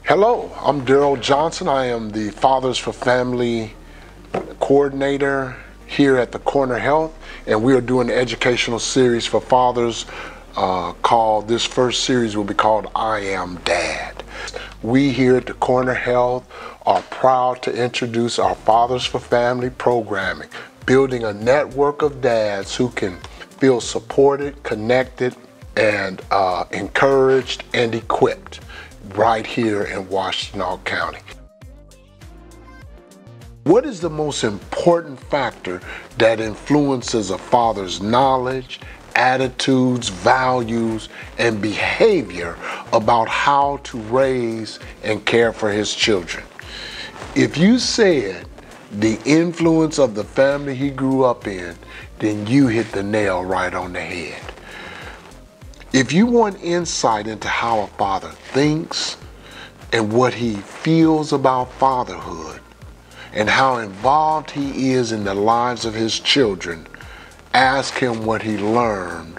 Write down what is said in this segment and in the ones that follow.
Hello, I'm Daryl Johnson. I am the Fathers for Family coordinator here at the Corner Health, and we are doing an educational series for fathers this first series will be called I Am Dad. We here at the Corner Health are proud to introduce our Fathers for Family programming, building a network of dads who can feel supported, connected, and encouraged and equipped right here in Washtenaw County. What is the most important factor that influences a father's knowledge, attitudes, values, and behavior about how to raise and care for his children? If you said the influence of the family he grew up in, then you hit the nail right on the head. If you want insight into how a father thinks and what he feels about fatherhood and how involved he is in the lives of his children, ask him what he learned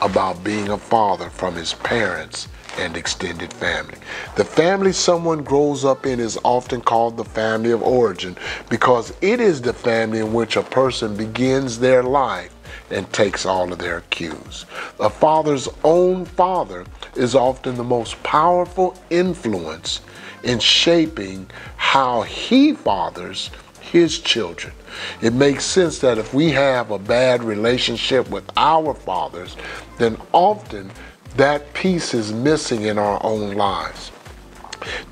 about being a father from his parents and extended family. The family someone grows up in is often called the family of origin because it is the family in which a person begins their life and takes all of their cues. A father's own father is often the most powerful influence in shaping how he fathers his children. It makes sense that if we have a bad relationship with our fathers, then often that piece is missing in our own lives.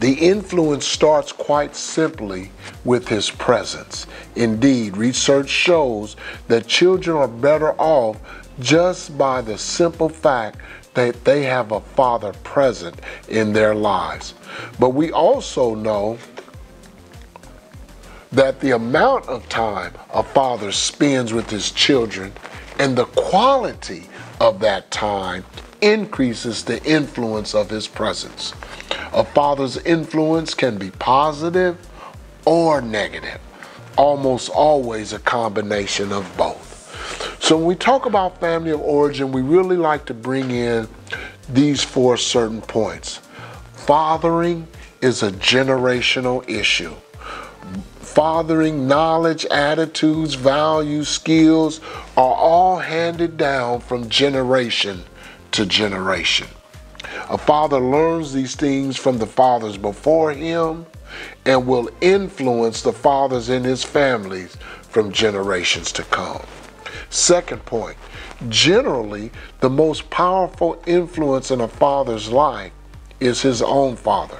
The influence starts quite simply with his presence. Indeed, research shows that children are better off just by the simple fact that they have a father present in their lives. But we also know that the amount of time a father spends with his children and the quality of that time increases the influence of his presence. A father's influence can be positive or negative, almost always a combination of both. So when we talk about family of origin, we really like to bring in these four certain points. Fathering is a generational issue. Fathering, knowledge, attitudes, values, skills are all handed down from generation to generation. A father learns these things from the fathers before him and will influence the fathers in his families from generations to come. Second point, generally, the most powerful influence in a father's life is his own father.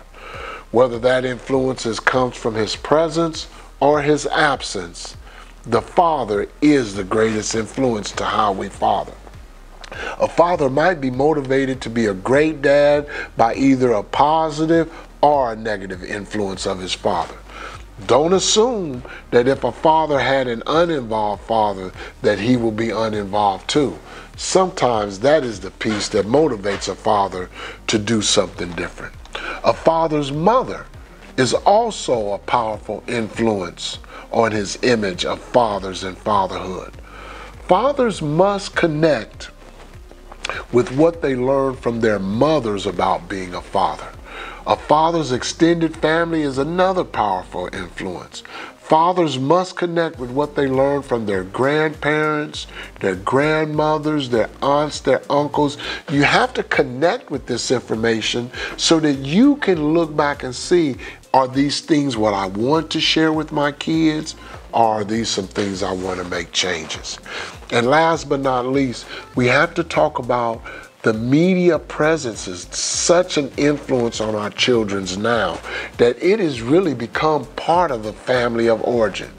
Whether that influence comes from his presence or his absence, the father is the greatest influence to how we father. A father might be motivated to be a great dad by either a positive or a negative influence of his father. Don't assume that if a father had an uninvolved father that he will be uninvolved too. Sometimes that is the piece that motivates a father to do something different. A father's mother is also a powerful influence on his image of fathers and fatherhood. Fathers must connect with what they learn from their mothers about being a father. A father's extended family is another powerful influence. Fathers must connect with what they learn from their grandparents, their grandmothers, their aunts, their uncles. You have to connect with this information so that you can look back and see, are these things what I want to share with my kids, or are these some things I want to make changes? And last but not least, we have to talk about the media presence is such an influence on our children's now that it has really become part of the family of origin.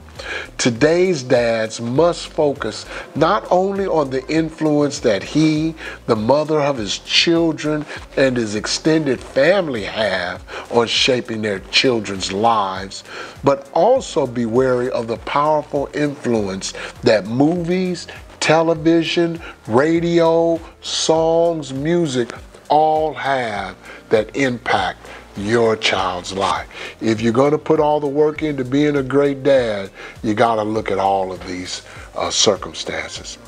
Today's dads must focus not only on the influence that he, the mother of his children, and his extended family have on shaping their children's lives, but also be wary of the powerful influence that movies, television, radio, songs, music all have that impact your child's life. If you're going to put all the work into being a great dad, you got to look at all of these circumstances.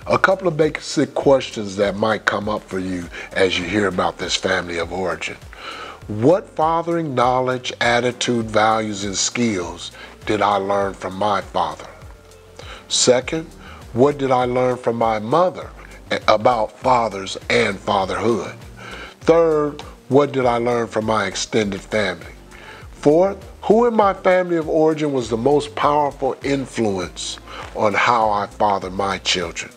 A couple of basic questions that might come up for you as you hear about this family of origin. What fathering knowledge, attitude, values, and skills did I learn from my father? Second, what did I learn from my mother about fathers and fatherhood? Third, what did I learn from my extended family? Fourth, who in my family of origin was the most powerful influence on how I father my children?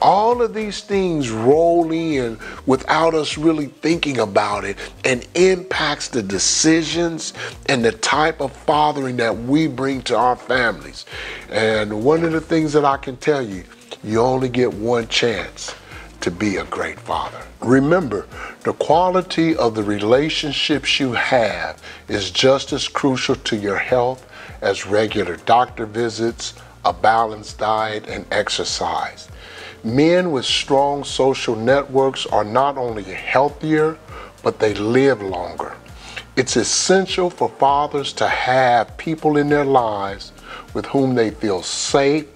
All of these things roll in without us really thinking about it and impacts the decisions and the type of fathering that we bring to our families. And one of the things that I can tell you, you only get one chance to be a great father. Remember, the quality of the relationships you have is just as crucial to your health as regular doctor visits, a balanced diet, and exercise. Men with strong social networks are not only healthier, but they live longer. It's essential for fathers to have people in their lives with whom they feel safe,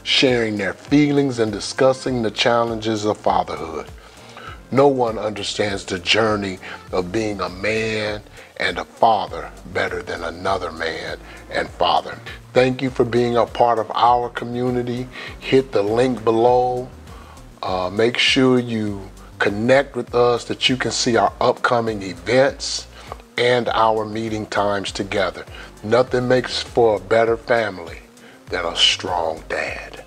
sharing their feelings and discussing the challenges of fatherhood. No one understands the journey of being a man and a father better than another man and father. Thank you for being a part of our community. Hit the link below. Make sure you connect with us that you can see our upcoming events and our meeting times together. Nothing makes for a better family than a strong dad.